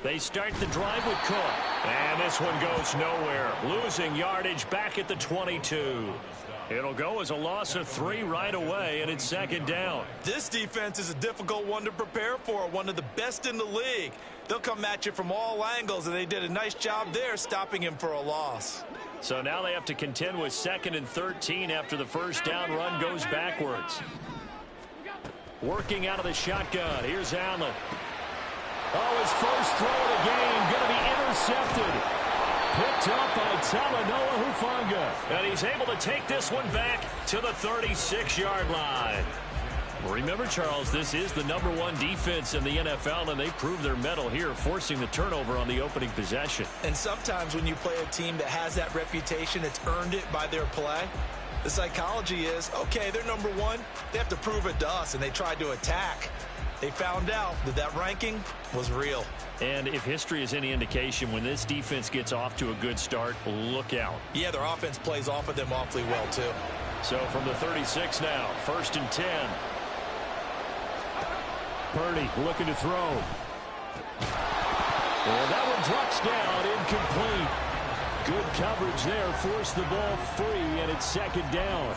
They start the drive with Cook. And this one goes nowhere. Losing yardage back at the 22. It'll go as a loss of 3 right away, and it's second down. This defense is a difficult one to prepare for, one of the best in the league. They'll come at you from all angles, and they did a nice job there stopping him for a loss. So now they have to contend with 2nd and 13 after the first down run goes backwards. Working out of the shotgun. Here's Allen. Oh, his first throw of the game going to be intercepted. Picked up by Talanoa Hufanga. And he's able to take this one back to the 36-yard line. Remember, Charles, this is the #1 defense in the NFL, and they proved their mettle here, forcing the turnover on the opening possession. And sometimes when you play a team that has that reputation, it's earned it by their play. The psychology is, okay, they're #1. They have to prove it to us, and they tried to attack. They found out that that ranking was real. And if history is any indication, when this defense gets off to a good start, look out. Yeah, their offense plays off of them awfully well, too. So from the 36 now, 1st and 10. Purdy looking to throw. Well, that one drops down, incomplete. Good coverage there, forced the ball free, and it's second down.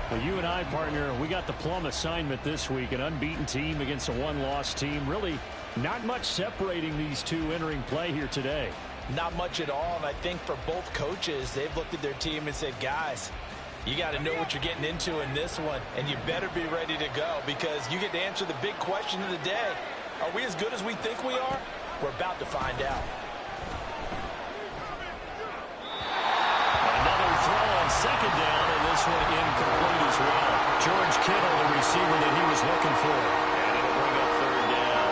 Well, you and I, partner, we got the plum assignment this week. An unbeaten team against a one-loss team. Really not much separating these two entering play here today. Not much at all, and I think for both coaches, they've looked at their team and said, guys, you got to know what you're getting into in this one, and you better be ready to go because you get to answer the big question of the day. Are we as good as we think we are? We're about to find out. Another throw on second down, and this one incomplete as well. George Kittle, the receiver that he was looking for. And it'll bring up 3rd down.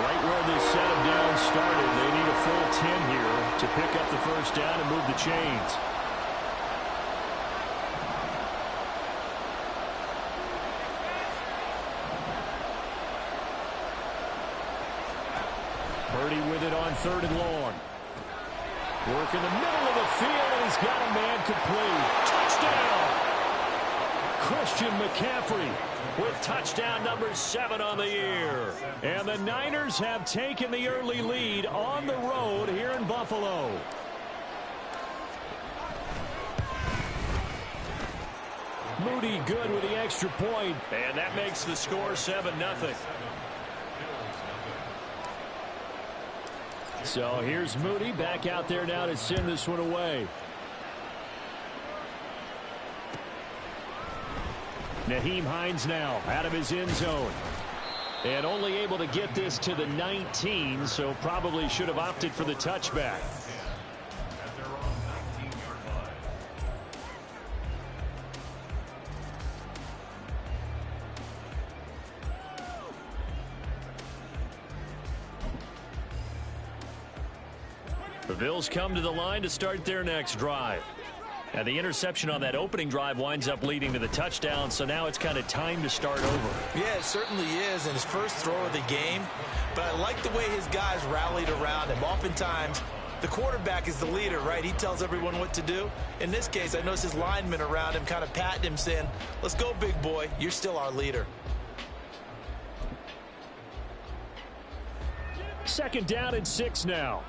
Right where this set of downs started, they need a full 10 here to pick up the first down and move the chains. Purdy with it on 3rd and long. Work in the middle of the field, and he's got a man complete. Touchdown! Christian McCaffrey with touchdown number 7 on the year. And the Niners have taken the early lead on the road here in Buffalo. Moody good with the extra point, and that makes the score 7-0. So here's Moody back out there now to send this one away. Nyheim Hines now out of his end zone. And only able to get this to the 19, so probably should have opted for the touchback. The Bills come to the line to start their next drive. And the interception on that opening drive winds up leading to the touchdown, so now it's kind of time to start over. Yeah, it certainly is in his first throw of the game. But I like the way his guys rallied around him. Oftentimes, the quarterback is the leader, right? He tells everyone what to do. In this case, I noticed his linemen around him kind of patting him, saying, let's go, big boy. You're still our leader. 2nd down and 6 now.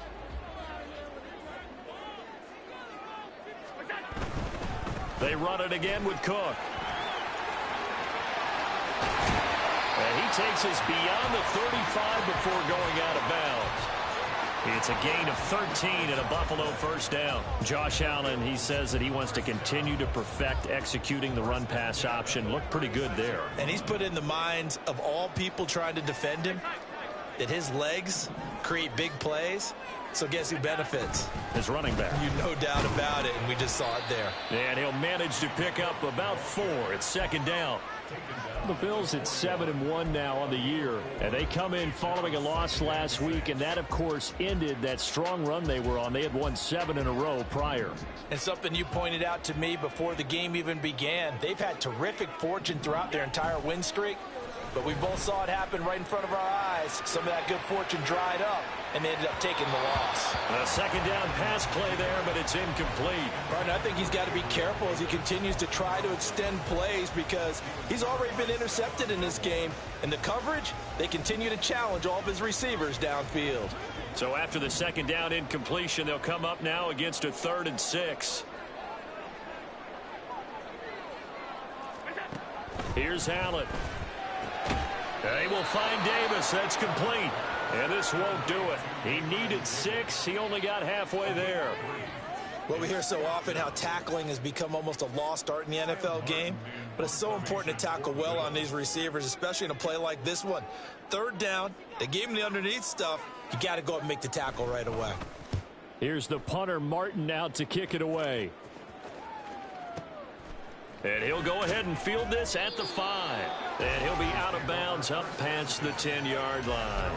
They run it again with Cook. And he takes us beyond the 35 before going out of bounds. It's a gain of 13 and a Buffalo first down. Josh Allen, he says that he wants to continue to perfect executing the run-pass option. Looked pretty good there. And he's put in the minds of all people trying to defend him that his legs create big plays. So guess who benefits? His running back. You no doubt about it, and we just saw it there. And he'll manage to pick up about 4. It's 2nd down. The Bills at 7-1 now on the year, and they come in following a loss last week, and that, of course, ended that strong run they were on. They had won 7 in a row prior. And something you pointed out to me before the game even began, they've had terrific fortune throughout their entire win streak. but we both saw it happen right in front of our eyes. Some of that good fortune dried up, and they ended up taking the loss. A second down pass play there, but it's incomplete. Right, I think he's got to be careful as he continues to try to extend plays because he's already been intercepted in this game. And the coverage, they continue to challenge all of his receivers downfield. So after the second down incompletion, they'll come up now against a 3rd and 6. Here's Allen. They will find Davis. That's complete. And this won't do it. He needed 6. He only got halfway there. Well, we hear so often how tackling has become almost a lost art in the NFL game. But it's so important to tackle well on these receivers, especially in a play like this one. 3rd down. They gave him the underneath stuff. You got to go up and make the tackle right away. Here's the punter, Martin, out to kick it away. And he'll go ahead and field this at the 5. And he'll be out of bounds up past the 10-yard line.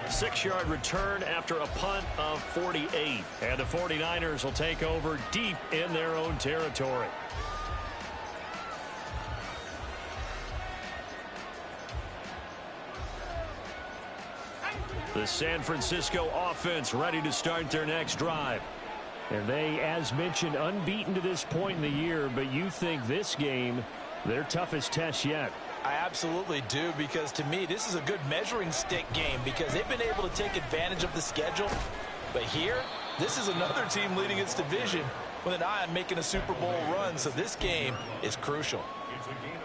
6-yard return after a punt of 48. And the 49ers will take over deep in their own territory. The San Francisco offense ready to start their next drive. And they, as mentioned, unbeaten to this point in the year, but you think this game, their toughest test yet. I absolutely do, because to me, this is a good measuring stick game because they've been able to take advantage of the schedule. But here, this is another team leading its division with an eye on making a Super Bowl run, so this game is crucial.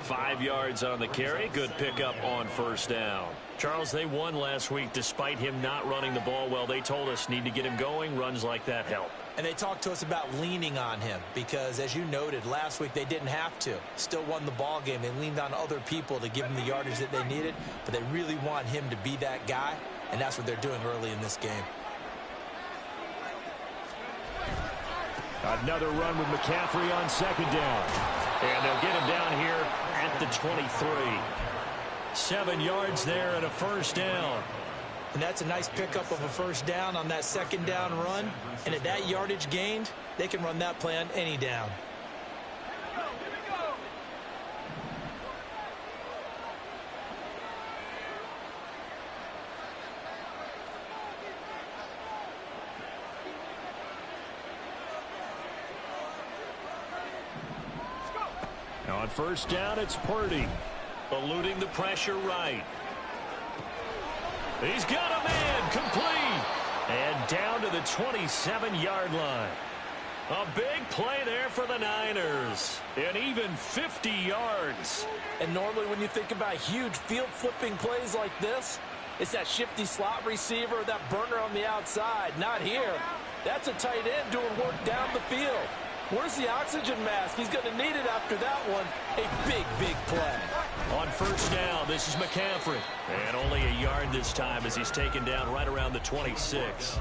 5 yards on the carry. Good pickup on 1st down. Charles, they won last week despite him not running the ball well. They told us need to get him going. Runs like that help. And they talked to us about leaning on him because, as you noted, last week they didn't have to. Still won the ball game. They leaned on other people to give them the yardage that they needed, but they really want him to be that guy, and that's what they're doing early in this game. Another run with McCaffrey on 2nd down. And they'll get him down here at the 23. 7 yards there and a 1st down. And that's a nice pickup of a 1st down on that 2nd down run. And at that yardage gained, they can run that play on any down. On 1st down, it's Purdy. Eluding the pressure right. He's got a man, complete. And down to the 27-yard line. A big play there for the Niners. And even 50 yards. And normally when you think about huge field-flipping plays like this, it's that shifty slot receiver, that burner on the outside. Not here. That's a tight end doing work down the field. Where's the oxygen mask? He's going to need it after that one. A big, big play. On 1st down, this is McCaffrey. And only a yard this time as he's taken down right around the 26.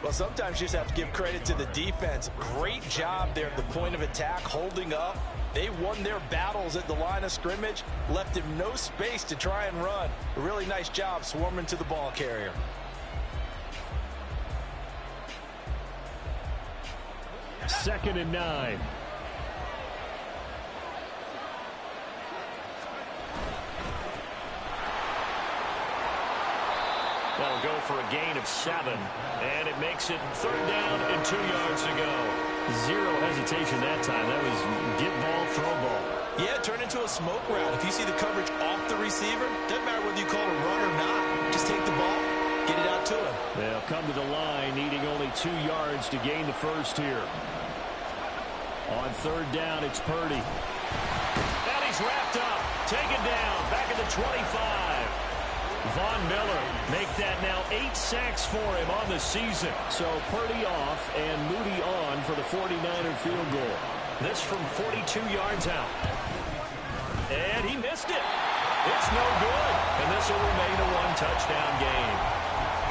Well, sometimes you just have to give credit to the defense. Great job there at the point of attack, holding up. They won their battles at the line of scrimmage, left him no space to try and run. A really nice job swarming to the ball carrier. Second and 9. They'll go for a gain of 7, and it makes it 3rd down and 2 yards to go. Zero hesitation that time. That was get ball, throw ball. Yeah, turn into a smoke route. If you see the coverage off the receiver, doesn't matter whether you call it a run or not. Just take the ball, get it out to him. They'll come to the line, needing only 2 yards to gain the first here. On 3rd down, it's Purdy. And he's wrapped up, taken down, back at the 25. Von Miller make that now 8 sacks for him on the season. So Purdy off and Moody on for the 49er field goal. This from 42 yards out. And he missed it. It's no good. And this will remain a 1-touchdown game.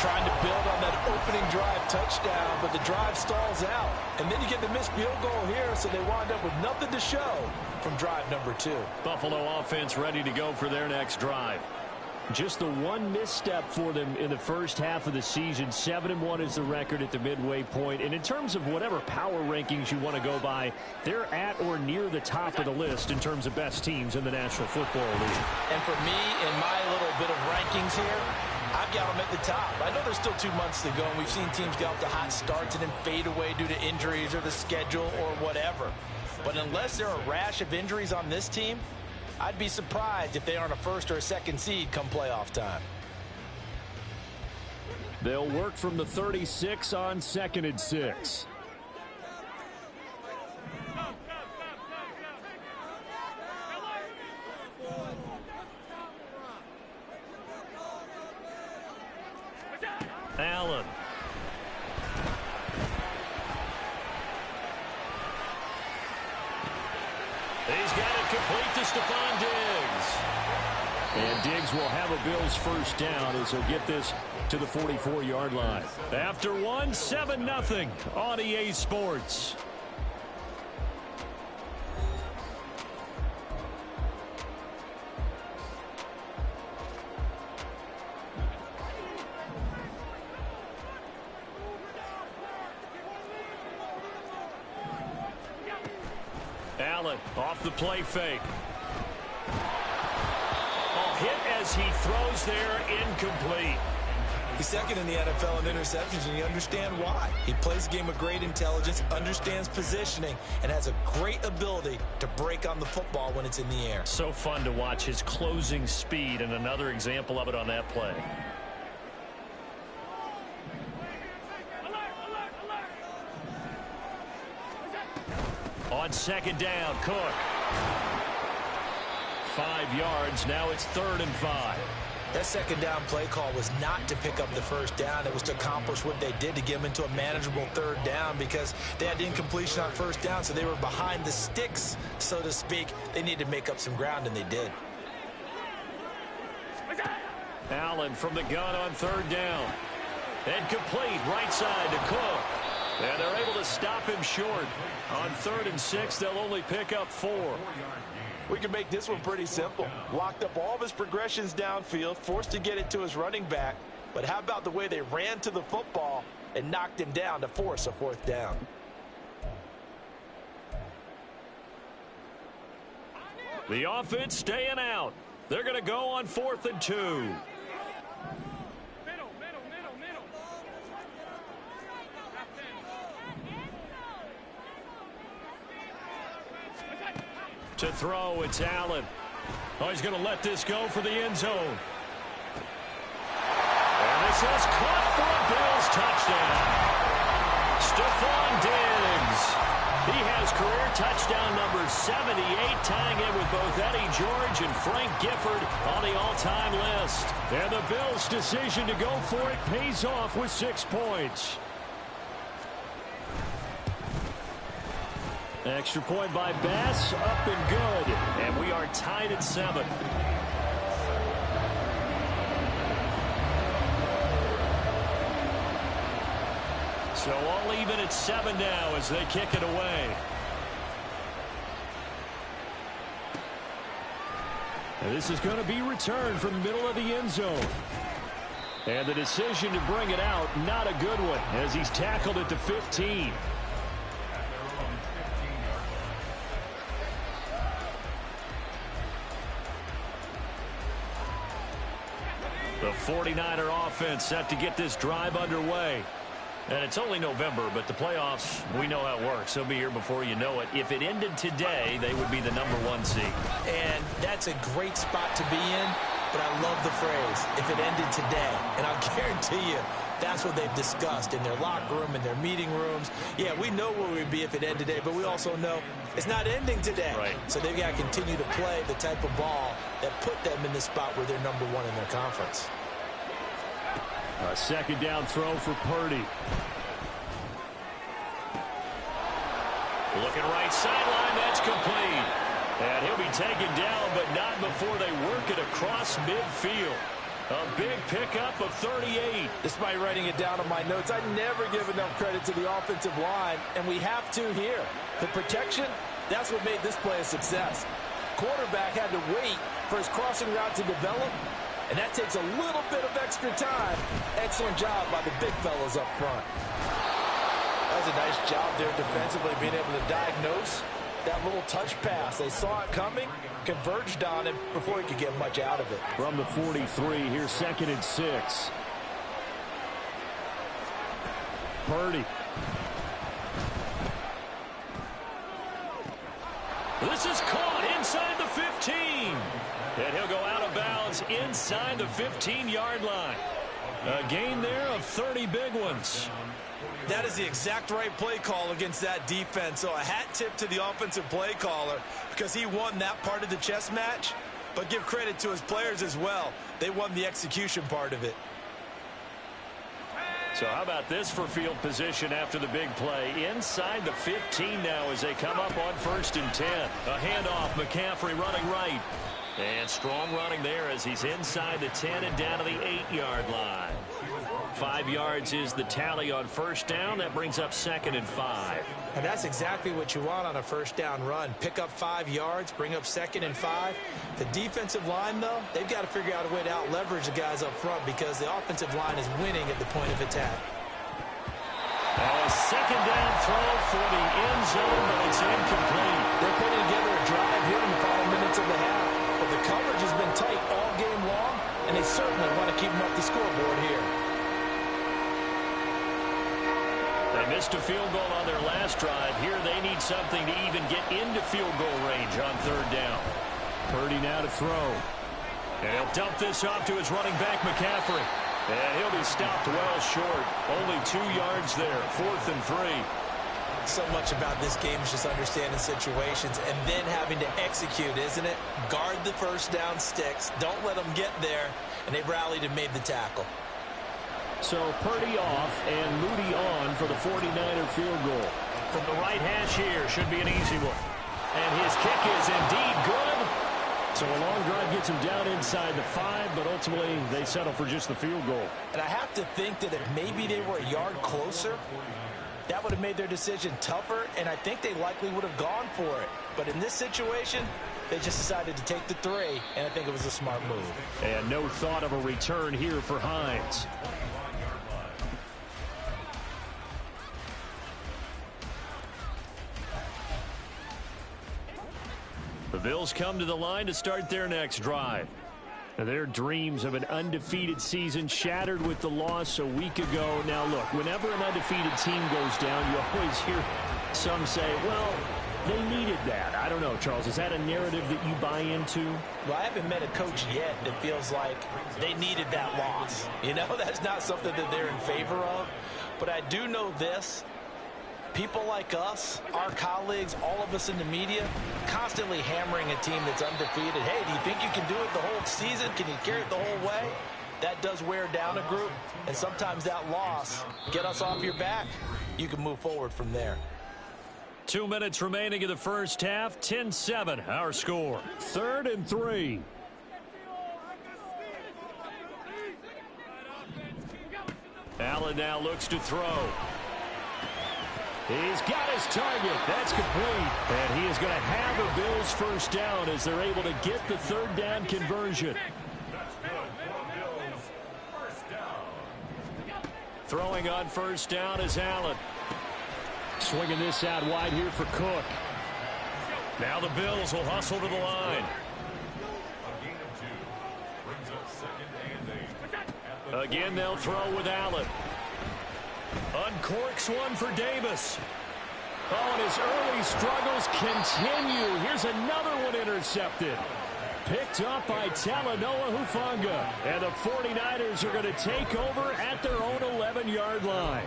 Trying to build on that opening drive touchdown, but the drive stalls out. And then you get the missed field goal here, so they wind up with nothing to show from drive number 2. Buffalo offense ready to go for their next drive. Just the one misstep for them in the first half of the season. 7-1 is the record at the midway point. And in terms of whatever power rankings you want to go by, they're at or near the top of the list in terms of best teams in the National Football League. And for me, in my little bit of rankings here, I've got them at the top. I know there's still 2 months to go, and we've seen teams get off to hot starts and then fade away due to injuries or the schedule or whatever. But unless there are a rash of injuries on this team, I'd be surprised if they aren't a first or a second seed come playoff time. They'll work from the 36 on 2nd and 6. Allen. He's got it complete to Stephon Diggs. And Diggs will have a Bills first down as he'll get this to the 44-yard line. After one, 7-0 on EA Sports. Allen off the play fake. Hit as he throws there, incomplete. He's second in the NFL in interceptions, and you understand why. He plays a game of great intelligence, understands positioning, and has a great ability to break on the football when it's in the air. So fun to watch his closing speed, and another example of it on that play. On 2nd down, Cook. 5 yards. Now it's 3rd and 5. That 2nd down play call was not to pick up the first down. It was to accomplish what they did to get them into a manageable 3rd down because they had incompletion on 1st down, so they were behind the sticks, so to speak. They needed to make up some ground, and they did. Allen from the gun on 3rd down. And complete right side to Cook. And they're able to stop him short. On 3rd and 6, they'll only pick up 4. We can make this one pretty simple. Locked up all of his progressions downfield, forced to get it to his running back. But how about the way they ran to the football and knocked him down to force a 4th down? The offense staying out. They're going to go on 4th and 2. To throw, it's Allen. Oh, he's going to let this go for the end zone. And this is caught for a Bills touchdown. Stephon Diggs. He has career touchdown number 78, tying in with both Eddie George and Frank Gifford on the all-time list. And the Bills' decision to go for it pays off with 6 points. Extra point by Bass, up and good. And we are tied at 7. So all even at 7 now as they kick it away. And this is going to be returned from the middle of the end zone. And the decision to bring it out, not a good one, as he's tackled at the 15. The 49er offense set to get this drive underway. And it's only November, but the playoffs, we know how it works. They'll be here before you know it. If it ended today, they would be the #1 seed. And that's a great spot to be in, but I love the phrase, if it ended today. And I'll guarantee you, that's what they've discussed in their locker room, in their meeting rooms. Yeah, we know where we'd be if it ended today, but we also know it's not ending today. Right. So they've got to continue to play the type of ball that put them in the spot where they're #1 in their conference. A 2nd down throw for Purdy. Looking right sideline, that's complete. And he'll be taken down, but not before they work it across midfield. A big pickup of 38. Despite writing it down on my notes, I never give enough credit to the offensive line, and we have to here. The protection, that's what made this play a success. Quarterback had to wait for his crossing route to develop, And that takes a little bit of extra time. Excellent job by the big fellas up front. That was a nice job there defensively, being able to diagnose that little touch pass. They saw it coming, converged on him before he could get much out of it. From the 43, here's 2nd and 6. Purdy. This is caught inside the 15. And he'll go out of bounds inside the 15-yard line. A gain there of 30 big ones. That is the exact right play call against that defense. So a hat tip to the offensive play caller because he won that part of the chess match. But give credit to his players as well. They won the execution part of it. So how about this for field position after the big play? Inside the 15 now as they come up on 1st and 10. A handoff, McCaffrey running right. And strong running there as he's inside the 10 and down to the 8-yard line. 5 yards is the tally on 1st down. That brings up 2nd and 5. And that's exactly what you want on a 1st down run. Pick up 5 yards, bring up 2nd and 5. The defensive line, though, they've got to figure out a way to out-leverage the guys up front because the offensive line is winning at the point of attack. A 2nd down throw for the end zone, but it's incomplete. They're putting together a drive here in the final minutes of the half. But the coverage has been tight all game long, and they certainly want to keep them off the scoreboard here. They missed a field goal on their last drive. Here they need something to even get into field goal range on 3rd down. Purdy now to throw. And he'll dump this off to his running back, McCaffrey. And he'll be stopped well short. Only 2 yards there. 4th and 3. So much about this game is just understanding situations and then having to execute, isn't it? Guard the 1st down sticks. Don't let them get there. And they rallied and made the tackle. So Purdy off and Moody on for the 49er field goal. From the right hash here, should be an easy one. And his kick is indeed good. So a long drive gets him down inside the 5, but ultimately they settle for just the field goal. And I have to think that if maybe they were a yard closer, that would have made their decision tougher, and I think they likely would have gone for it. But in this situation, they just decided to take the 3, and I think it was a smart move. And no thought of a return here for Hines. The Bills come to the line to start their next drive. Their dreams of an undefeated season shattered with the loss a week ago. Now, look, whenever an undefeated team goes down, you always hear some say, well, they needed that. I don't know, Charles. Is that a narrative that you buy into? Well, I haven't met a coach yet that feels like they needed that loss. You know, that's not something that they're in favor of. But I do know this. People like us, our colleagues, all of us in the media, constantly hammering a team that's undefeated. Hey, do you think you can do it the whole season? Can you carry it the whole way? That does wear down a group, and sometimes that loss, get us off your back, you can move forward from there. 2 minutes remaining in the first half, 10-7, our score. 3rd and 3. Allen now looks to throw. He's got his target. That's complete. And he is going to have a Bills 1st down as they're able to get the 3rd down conversion. Throwing on 1st down is Allen. Swinging this out wide here for Cook. Now the Bills will hustle to the line. Again, they'll throw with Allen. Uncorks one for Davis. Oh, and his early struggles continue. Here's another one intercepted. Picked up by Talanoa Hufanga. And the 49ers are going to take over at their own 11-yard line.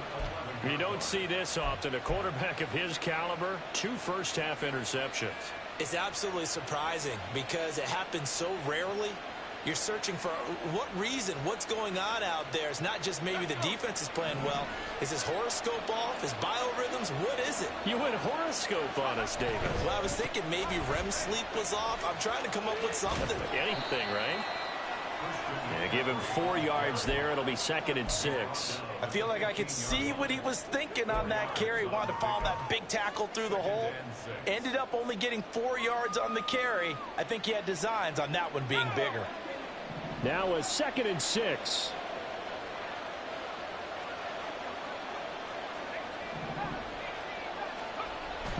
You don't see this often. A quarterback of his caliber, 2 first-half interceptions. It's absolutely surprising because it happens so rarely. You're searching for what reason, what's going on out there. It's not just maybe the defense is playing well. Is his horoscope off? His biorhythms? What is it? You went horoscope on us, David. Well, I was thinking maybe REM sleep was off. I'm trying to come up with something. Anything, right? Yeah, give him 4 yards there. It'll be 2nd and 6. I feel like I could see what he was thinking on that carry. Wanted to follow that big tackle through the hole. Ended up only getting 4 yards on the carry. I think he had designs on that one being bigger. Now a 2nd and 6.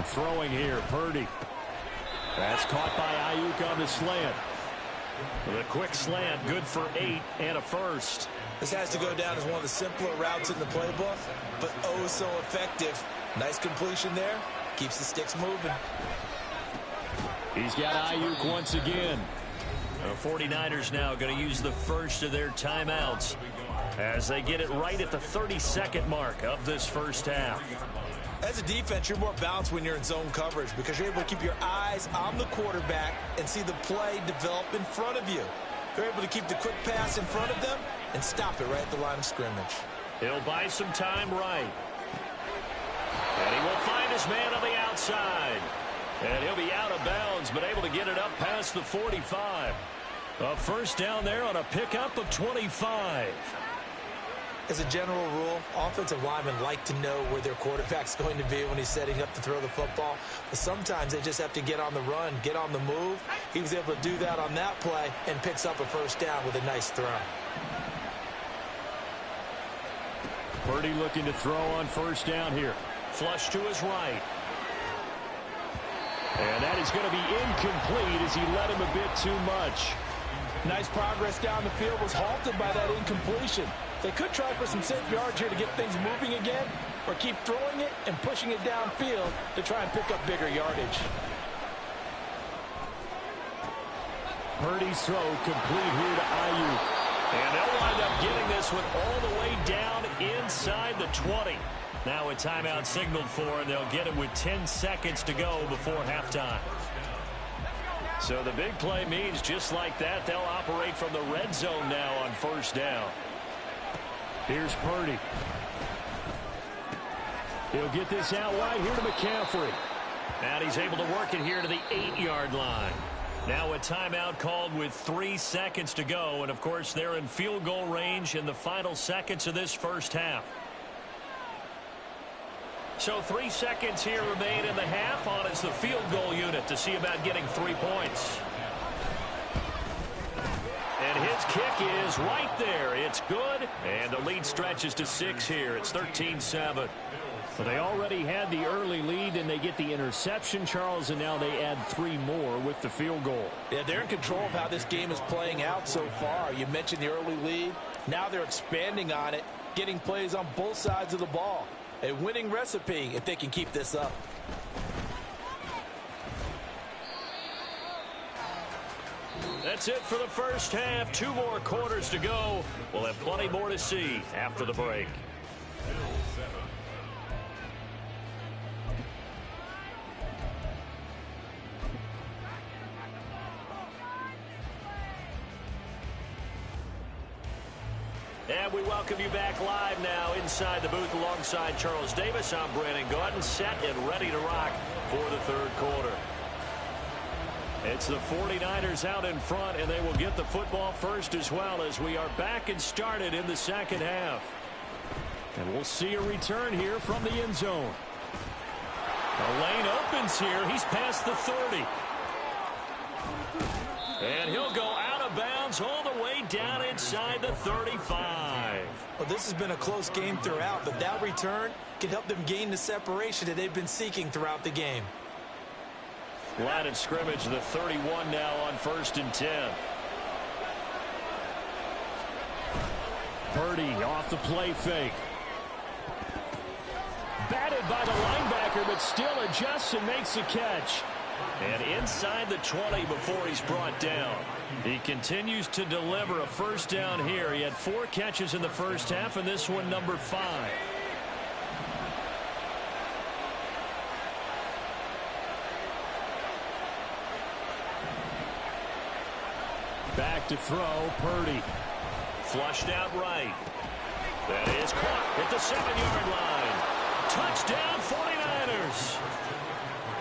Throwing here, Purdy. That's caught by Ayuk on the slant. The quick slant, good for 8 and a first. This has to go down as one of the simpler routes in the playbook, but oh so effective. Nice completion there. Keeps the sticks moving. He's got Ayuk once again. The 49ers now going to use the first of their timeouts as they get it right at the 32nd mark of this first half. As a defense, you're more balanced when you're in zone coverage because you're able to keep your eyes on the quarterback and see the play develop in front of you. They're able to keep the quick pass in front of them and stop it right at the line of scrimmage. He'll buy some time right. And he will find his man on the outside. And he'll be out of bounds, but able to get it up past the 45. A first down there on a pickup of 25. As a general rule, offensive linemen like to know where their quarterback's going to be when he's setting up to throw the football. But sometimes they just have to get on the run, get on the move. He was able to do that on that play and picks up a first down with a nice throw. Purdy looking to throw on first down here. Flush to his right. And that is going to be incomplete as he led him a bit too much. Nice progress down the field was halted by that incompletion. They could try for some safe yards here to get things moving again, or keep throwing it and pushing it downfield to try and pick up bigger yardage. Purdy's throw complete here to Ayuk. And they'll wind up getting this one all the way down inside the 20. Now a timeout signaled for, and they'll get it with 10 seconds to go before halftime. So the big play means just like that, they'll operate from the red zone now on first down. Here's Purdy. He'll get this out wide here to McCaffrey. And he's able to work it here to the 8-yard line. Now a timeout called with 3 seconds to go. And, of course, they're in field goal range in the final seconds of this first half. So 3 seconds here remain in the half. On is the field goal unit to see about getting 3 points. And his kick is right there. It's good. And the lead stretches to 6 here. It's 13-7. But they already had the early lead, and they get the interception, Charles, and now they add 3 more with the field goal. Yeah, they're in control of how this game is playing out so far. You mentioned the early lead. Now they're expanding on it, getting plays on both sides of the ball. A winning recipe if they can keep this up. That's it for the first half. 2 more quarters to go. We'll have plenty more to see after the break. And we welcome you back live now inside the booth alongside Charles Davis. I'm Brandon Gotw, set and ready to rock for the third quarter. It's the 49ers out in front, and they will get the football first as well as we are back and started in the second half. And we'll see a return here from the end zone. The lane opens here. He's past the 30. And he'll go out of bounds all the way down inside the 35. Well, this has been a close game throughout, but that return can help them gain the separation that they've been seeking throughout the game. Line of scrimmage, the 31 now on 1st and 10. Purdy off the play fake. Batted by the linebacker, but still adjusts and makes the catch. And inside the 20 before he's brought down. He continues to deliver a first down here. He had 4 catches in the first half, and this one number 5. Back to throw, Purdy. Flushed out right. That is caught at the 7-yard line. Touchdown 49ers.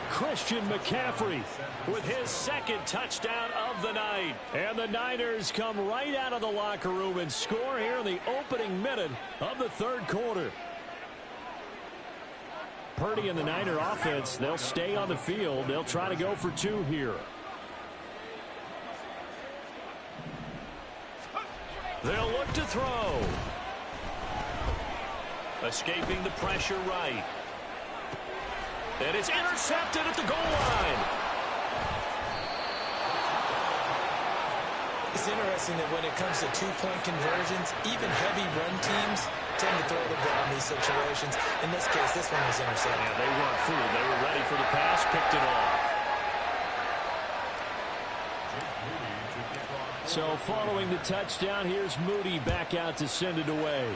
Christian McCaffrey with his 2nd touchdown of the night. And the Niners come right out of the locker room and score here in the opening minute of the third quarter. Purdy and the Niner offense, they'll stay on the field. They'll try to go for 2 here. They'll look to throw. Escaping the pressure right. And it's intercepted at the goal line. It's interesting that when it comes to two-point conversions, even heavy run teams tend to throw the ball in these situations. In this case, this one was intercepted. Yeah, they weren't fooled. They were ready for the pass, picked it off. So following the touchdown, here's Moody back out to send it away.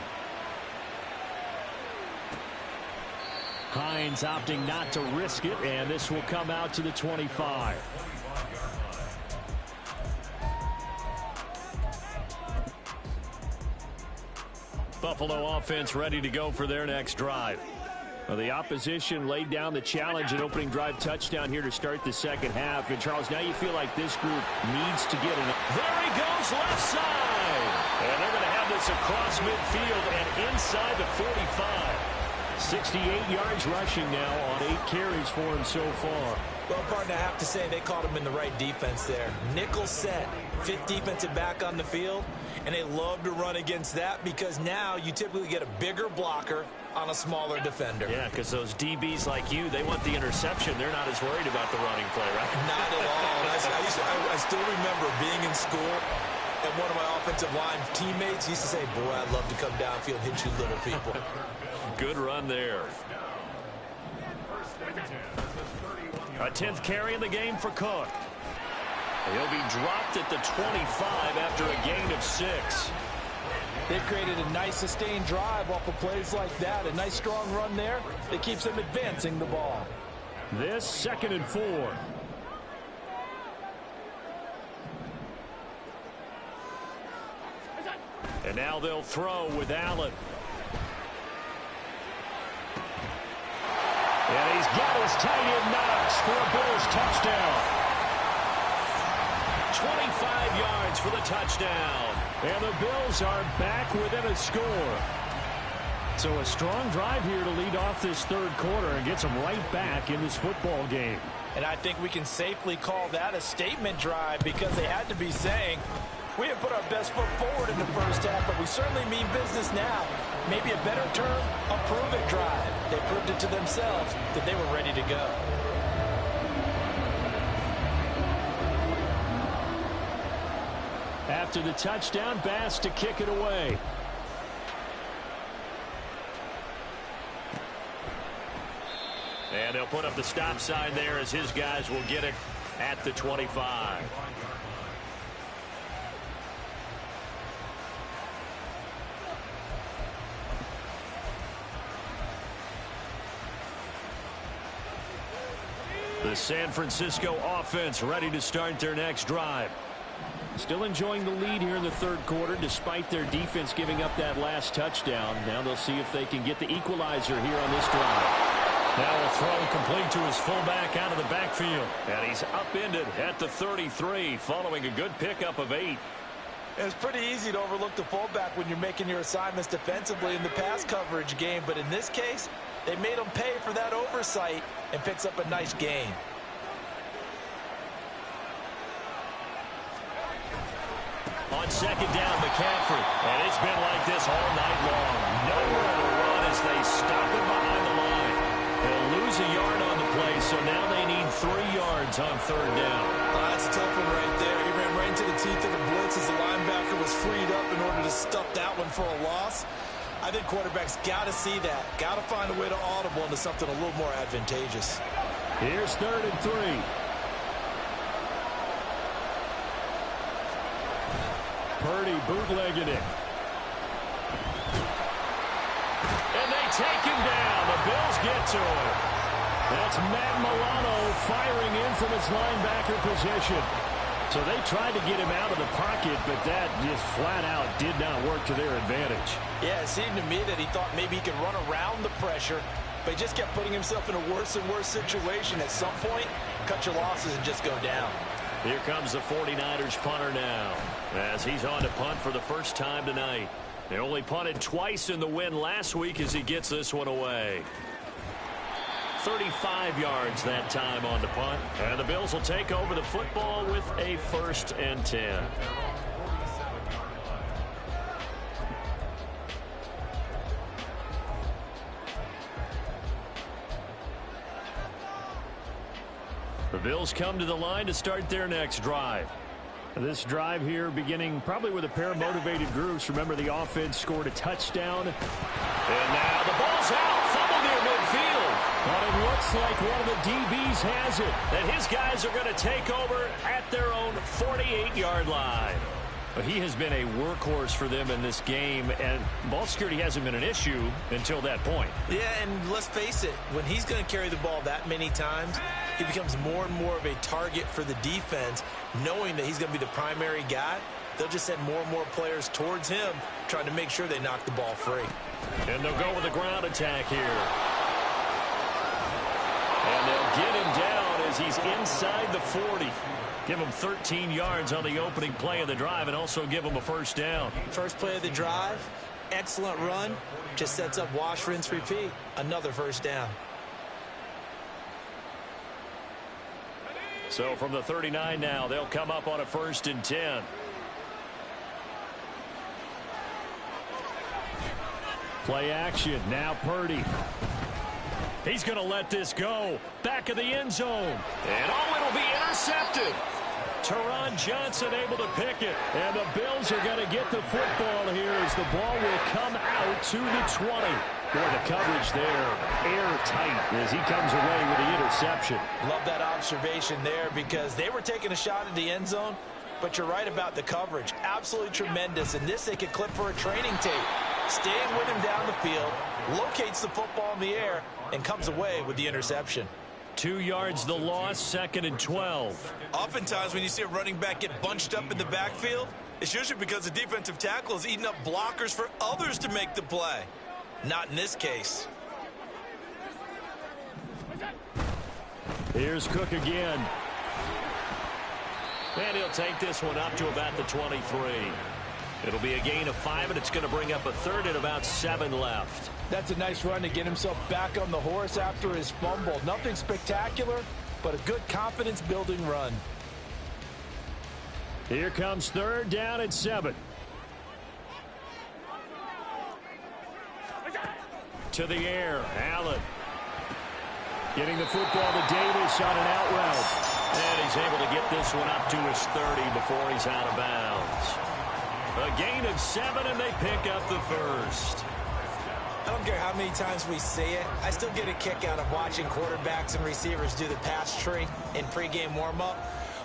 Hines opting not to risk it, and this will come out to the 25. Buffalo offense ready to go for their next drive. Well, the opposition laid down the challenge and opening drive touchdown here to start the second half. And, Charles, now you feel like this group needs to get it. There he goes, left side. And they're going to have this across midfield and inside the 45. 68 yards rushing now on 8 carries for him so far. Well, partner, I have to say they caught him in the right defense there. Nickel set, 5th defensive back on the field, and they love to run against that because now you typically get a bigger blocker on a smaller defender. Yeah, because those DBs like you, they want the interception. They're not as worried about the running play, right? Not at all. I still remember being in school, and one of my offensive line teammates used to say, boy, I'd love to come downfield and hit you little people. Good run there. A 10th carry in the game for Cook. He'll be dropped at the 25 after a gain of 6. They've created a nice sustained drive off of plays like that. A nice strong run there that keeps them advancing the ball. This 2nd and 4. And now they'll throw with Allen. And he's got his tight end Knox for a Bills touchdown. 25 yards for the touchdown. And the Bills are back within a score. So a strong drive here to lead off this third quarter and gets them right back in this football game. And I think we can safely call that a statement drive because they had to be saying, we have put our best foot forward in the first half, but we certainly mean business now. Maybe a better term, a prove-it drive. They proved it to themselves that they were ready to go. After the touchdown, Bass to kick it away. And they'll put up the stop sign there as his guys will get it at the 25. The San Francisco offense ready to start their next drive. Still enjoying the lead here in the third quarter despite their defense giving up that last touchdown. Now they'll see if they can get the equalizer here on this drive. Now a throw complete to his fullback out of the backfield. And he's upended at the 33 following a good pickup of 8. It's pretty easy to overlook the fullback when you're making your assignments defensively in the pass coverage game. But in this case, they made him pay for that oversight and picks up a nice gain. On second down, McCaffrey. And it's been like this all night long. Nowhere to run as they stop him behind the line. They'll lose a yard on the play, so now they need 3 yards on third down. That's a tough one right there. He ran right into the teeth of the blitz as the linebacker was freed up in order to stuff that one for a loss. I think quarterbacks got to see that. Got to find a way to audible into something a little more advantageous. Here's 3rd and 3. Purdy bootlegging it. And they take him down. The Bills get to him. That's Matt Milano firing in from his linebacker position. So they tried to get him out of the pocket, but that just flat out did not work to their advantage. Yeah, it seemed to me that he thought maybe he could run around the pressure, but he just kept putting himself in a worse and worse situation. At some point, cut your losses and just go down. Here comes the 49ers punter now, as he's on to punt for the first time tonight. They only punted twice in the win last week as he gets this one away. 35 yards that time on the punt. And the Bills will take over the football with a 1st and 10. Bills come to the line to start their next drive. This drive here beginning probably with a pair of motivated groups. Remember, the offense scored a touchdown. And now the ball's out. Fumble near midfield. But it looks like one of the DBs has it. And his guys are going to take over at their own 48-yard line. But he has been a workhorse for them in this game, and ball security hasn't been an issue until that point. Yeah, and let's face it, when he's going to carry the ball that many times, he becomes more and more of a target for the defense, knowing that he's going to be the primary guy. They'll just send more and more players towards him, trying to make sure they knock the ball free. And they'll go with a ground attack here. And they'll get him down as he's inside the 40. Give him 13 yards on the opening play of the drive and also give him a first down. First play of the drive, excellent run. Just sets up wash, rinse, repeat. Another first down. So from the 39 now, they'll come up on a 1st and 10. Play action. Now Purdy. He's going to let this go. Back of the end zone. And it'll be intercepted. Teron Johnson able to pick it. And the Bills are going to get the football here as the ball will come out to the 20. Boy, the coverage there, airtight as he comes away with the interception. Love that observation there because they were taking a shot at the end zone, but you're right about the coverage. Absolutely tremendous. And this they could clip for a training tape. Staying with him down the field, locates the football in the air, and comes away with the interception. 2 yards the loss, 2nd and 12. Oftentimes when you see a running back get bunched up in the backfield, it's usually because the defensive tackle is eating up blockers for others to make the play. Not in this case. Here's Cook again. And he'll take this one up to about the 23. It'll be a gain of 5, and it's going to bring up a 3rd and about 7 left. That's a nice run to get himself back on the horse after his fumble. Nothing spectacular, but a good confidence-building run. Here comes 3rd down and 7. To the air, Allen. Getting the football to Davis on an out route. And he's able to get this one up to his 30 before he's out of bounds. A gain of 7, and they pick up the first. I don't care how many times we see it. I still get a kick out of watching quarterbacks and receivers do the pass tree in pregame warm-up.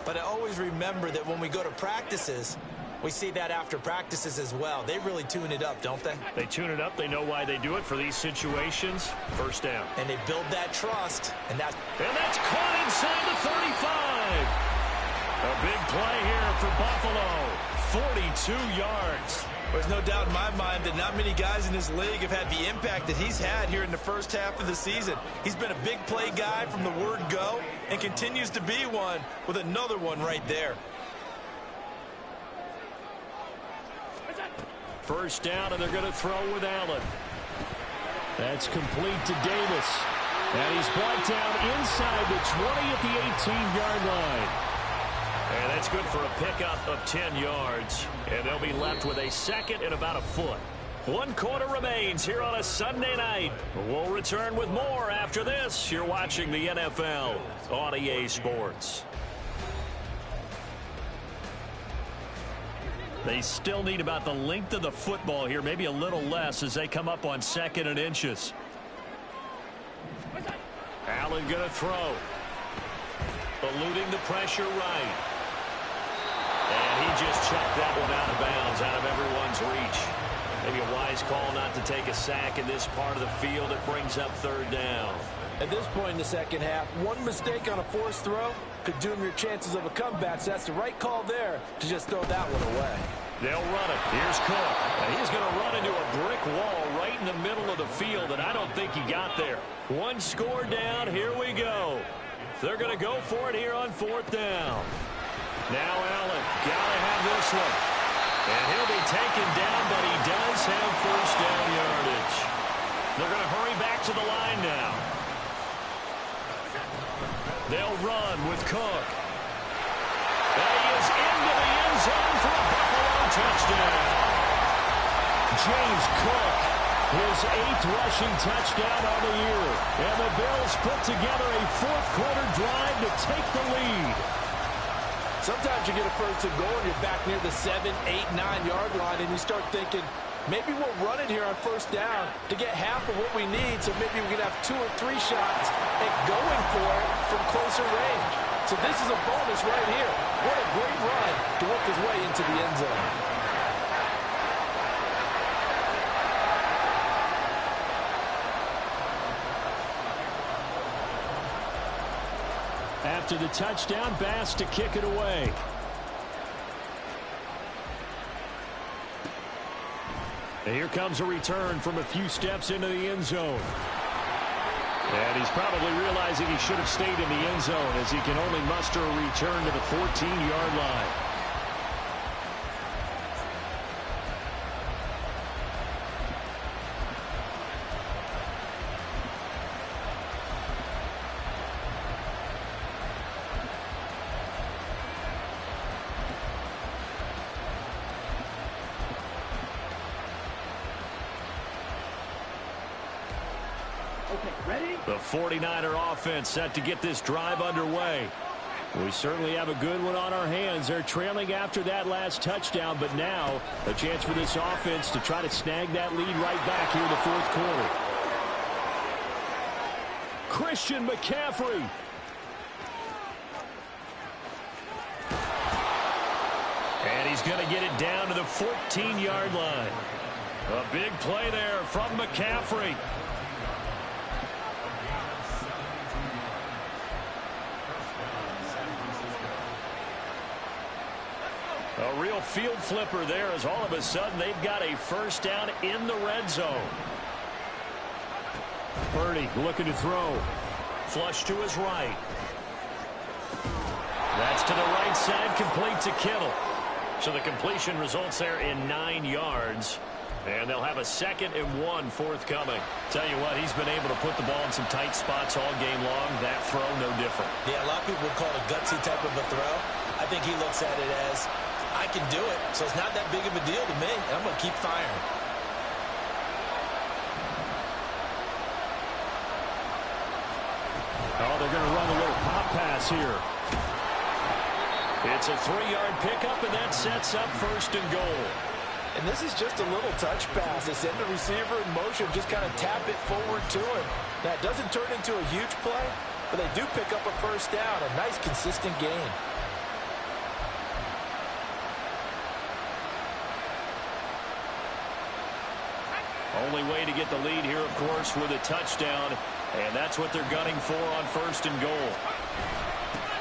But I always remember that when we go to practices, we see that after practices as well. They really tune it up, don't they? They tune it up. They know why they do it for these situations. First down. And they build that trust. And that's caught inside the 35. A big play here for Buffalo. 42 yards. There's no doubt in my mind that not many guys in this league have had the impact that he's had here in the first half of the season. He's been a big play guy from the word go and continues to be one with another one right there. First down, and they're going to throw with Allen. That's complete to Davis. And he's brought down inside the 20 at the 18-yard line. And that's good for a pickup of 10 yards. And they'll be left with a 2nd and about a foot. 1 quarter remains here on a Sunday night. We'll return with more after this. You're watching the NFL on EA Sports. They still need about the length of the football here, maybe a little less as they come up on 2nd and inches. Allen going to throw. Eluding the pressure right. And he just chucked that one out of bounds, out of everyone's reach. Maybe a wise call not to take a sack in this part of the field. It brings up 3rd down. At this point in the second half, one mistake on a forced throw could doom your chances of a comeback. So that's the right call there to just throw that one away. They'll run it. Here's Cook. And he's going to run into a brick wall right in the middle of the field, and I don't think he got there. 1 score down. Here we go. They're going to go for it here on 4th down. Now Allen, gotta have this one. And he'll be taken down, but he does have first down yardage. They're going to hurry back to the line now. They'll run with Cook. And he is into the end zone for a Buffalo touchdown. James Cook His 8th rushing touchdown on the year. And the Bills put together a fourth-quarter drive to take the lead. Sometimes you get a first and goal and you're back near the 7, 8, 9-yard line, and you start thinking, maybe we'll run it here on first down to get half of what we need, so maybe we can have 2 or 3 shots at going for it from closer range. So this is a bonus right here. What a great run to work his way into the end zone. After the touchdown, Bass to kick it away. And here comes a return from a few steps into the end zone. And he's probably realizing he should have stayed in the end zone as he can only muster a return to the 14-yard line. The 49er offense set to get this drive underway. We certainly have a good one on our hands. They're trailing after that last touchdown, but now a chance for this offense to try to snag that lead right back here in the fourth quarter. Christian McCaffrey. And he's going to get it down to the 14-yard line. A big play there from McCaffrey. A real field flipper there as all of a sudden they've got a first down in the red zone. Purdy looking to throw. Flush to his right. That's to the right side, complete to Kittle. So the completion results there in 9 yards. And they'll have a 2nd and 1 forthcoming. Tell you what, he's been able to put the ball in some tight spots all game long. That throw, no different. Yeah, a lot of people would call it a gutsy type of a throw. I think he looks at it as, I can do it, so it's not that big of a deal to me, and I'm going to keep firing. Oh, they're going to run a little pop pass here. It's a 3-yard pickup, and that sets up 1st and goal. And this is just a little touch pass. They send the receiver in motion, just kind of tap it forward to him. Now, it doesn't turn into a huge play, but they do pick up a first down. A nice, consistent gain. Only way to get the lead here, of course, with a touchdown. And that's what they're gunning for on 1st and goal.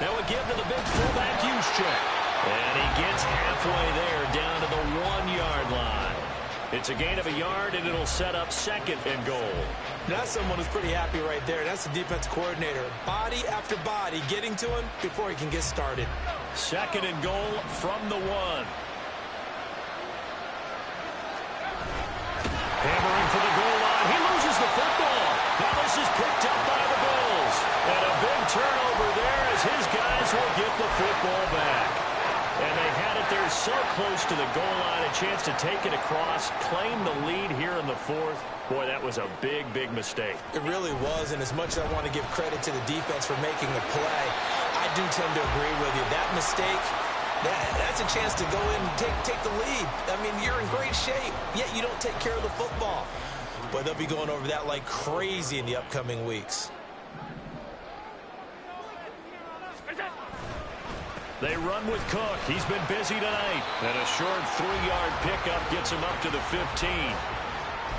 Now we give to the big fullback Juszczyk. And he gets halfway there down to the 1-yard line. It's a gain of a yard, and it'll set up 2nd and goal. That's someone who's pretty happy right there. That's the defense coordinator. Body after body getting to him before he can get started. 2nd and goal from the 1. Hammering for the goal line. He loses the football. Now this is picked up by the Bills. And a big turnover there as his guys will get the football back. And they had it there so close to the goal line, a chance to take it across, claim the lead here in the 4th. Boy, that was a big, big mistake. It really was, and as much as I want to give credit to the defense for making the play, I do tend to agree with you. That mistake, that's a chance to go in and take the lead. I mean, you're in great shape, yet you don't take care of the football. But they'll be going over that like crazy in the upcoming weeks. They run with Cook. He's been busy tonight. And a short 3-yard pickup gets him up to the 15.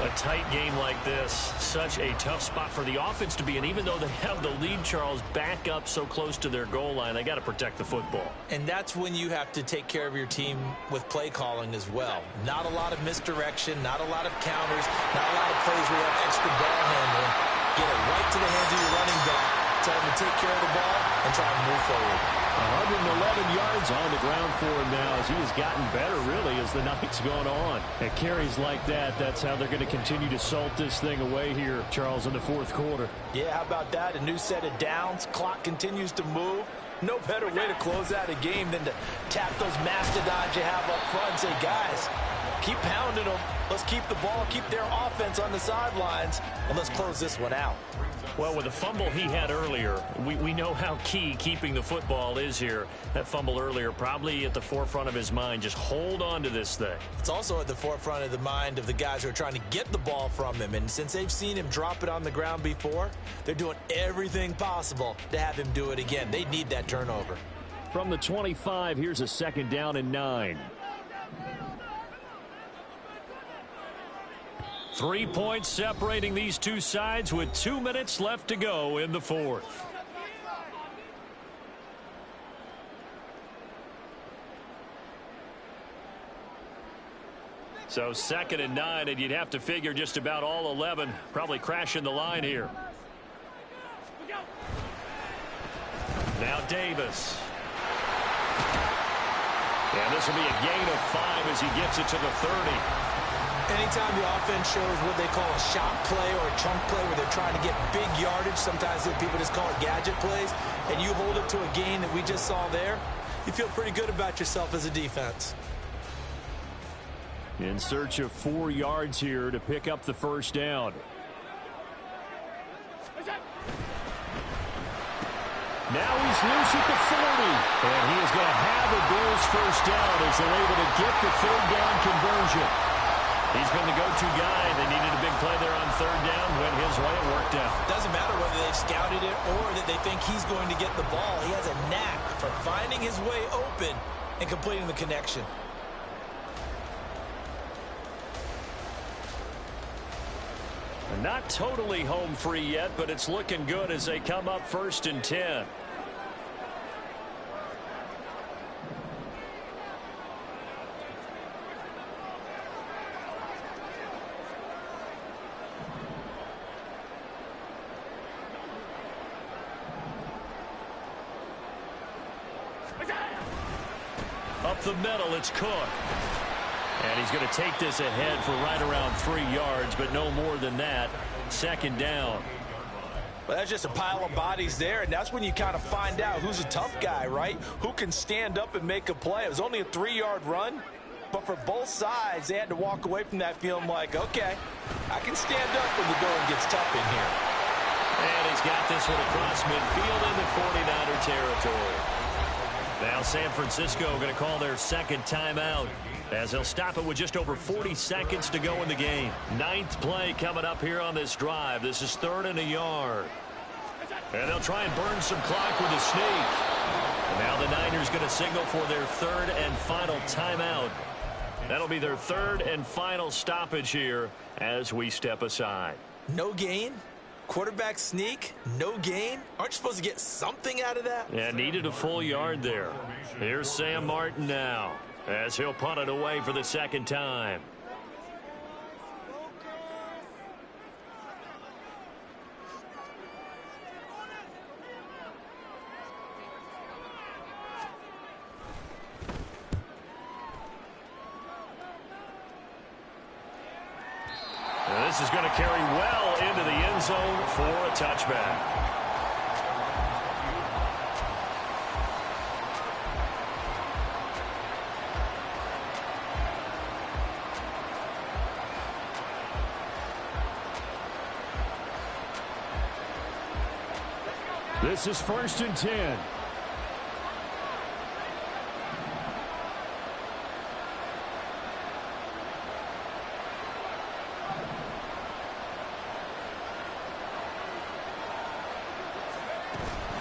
A tight game like this, such a tough spot for the offense to be in. Even though they have the lead, Charles, back up so close to their goal line, they got to protect the football. And that's when you have to take care of your team with play calling as well. Not a lot of misdirection, not a lot of counters, not a lot of plays where you have extra ball handling. Get it right to the hands of your running back. Tell him to take care of the ball and try to move forward. 111 yards on the ground for him now as he has gotten better, really, as the night's gone on. At carries like that, that's how they're going to continue to salt this thing away here, Charles, in the 4th quarter. Yeah, how about that? A new set of downs. Clock continues to move. No better way to close out a game than to tap those mastodons you have up front and say, guys, Keep pounding them. Let's keep the ball, keep their offense on the sidelines, and let's close this one out. Well, with the fumble he had earlier, we know how key keeping the football is here. That fumble earlier probably at the forefront of his mind. Just hold on to this thing. It's also at the forefront of the mind of the guys who are trying to get the ball from him. And since they've seen him drop it on the ground before, they're doing everything possible to have him do it again. They need that turnover. From the 25, here's a 2nd down and 9. 3 points separating these two sides with 2 minutes left to go in the 4th. So 2nd and 9, and you'd have to figure just about all 11 probably crashing the line here. Now Davis. And this will be a gain of 5 as he gets it to the 30. Anytime the offense shows what they call a shot play or a chunk play where they're trying to get big yardage, sometimes people just call it gadget plays, and you hold it to a gain that we just saw there, you feel pretty good about yourself as a defense. In search of 4 yards here to pick up the 1st down. Now he's loose at the 40. And he is going to have a Bills 1st down as they're able to get the 3rd down conversion. He's been the go-to guy. They needed a big play there on 3rd down. Went his way. It worked out. Doesn't matter whether they've scouted it or that they think he's going to get the ball. He has a knack for finding his way open and completing the connection. Not totally home free yet, but it's looking good as they come up 1st and 10. Up the middle, it's Cook. And he's going to take this ahead for right around 3 yards, but no more than that. 2nd down. Well, that's just a pile of bodies there, and that's when you kind of find out who's a tough guy, right? Who can stand up and make a play. It was only a 3-yard run, but for both sides, they had to walk away from that feeling like, okay, I can stand up when the going gets tough in here. And he's got this one across midfield into 49er territory. Now San Francisco going to call their 2nd timeout, as they'll stop it with just over 40 seconds to go in the game. 9th play coming up here on this drive. This is 3rd and a yard. And they'll try and burn some clock with a sneak. And now the Niners going to signal for their 3rd and final timeout. That'll be their 3rd and final stoppage here as we step aside. No gain? Quarterback sneak? No gain? Aren't you supposed to get something out of that? Yeah, needed a full yard there. Here's Sam Martin now, as he'll punt it away for the 2nd time. And this is going to carry well into the end zone for a touchback. This is 1st and 10.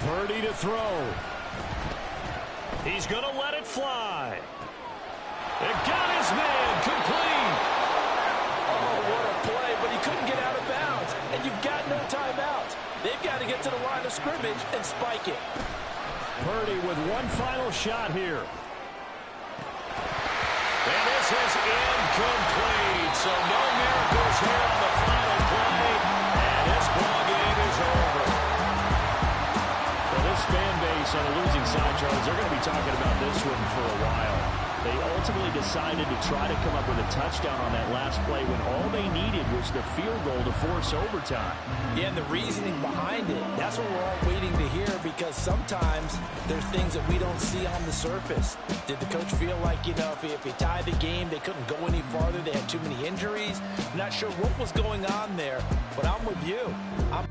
Purdy to throw. He's going to let it fly. It got his man complete. Oh, what a play, but he couldn't get out of bounds. And you've got no timeouts. They've got to get to the line of scrimmage and spike it. Purdy with one final shot here. And this is incomplete. So no miracles here on the final play. And this ball game is over. Well, this fan base on the losing side, Charles, they're going to be talking about this one for a while. They ultimately decided to try to come up with a touchdown on that last play when all they needed was the field goal to force overtime. Yeah, and the reasoning behind it, that's what we're all waiting to hear, because sometimes there's things that we don't see on the surface. Did the coach feel like, if he tied the game, they couldn't go any farther, they had too many injuries? I'm not sure what was going on there, but I'm with you. I'm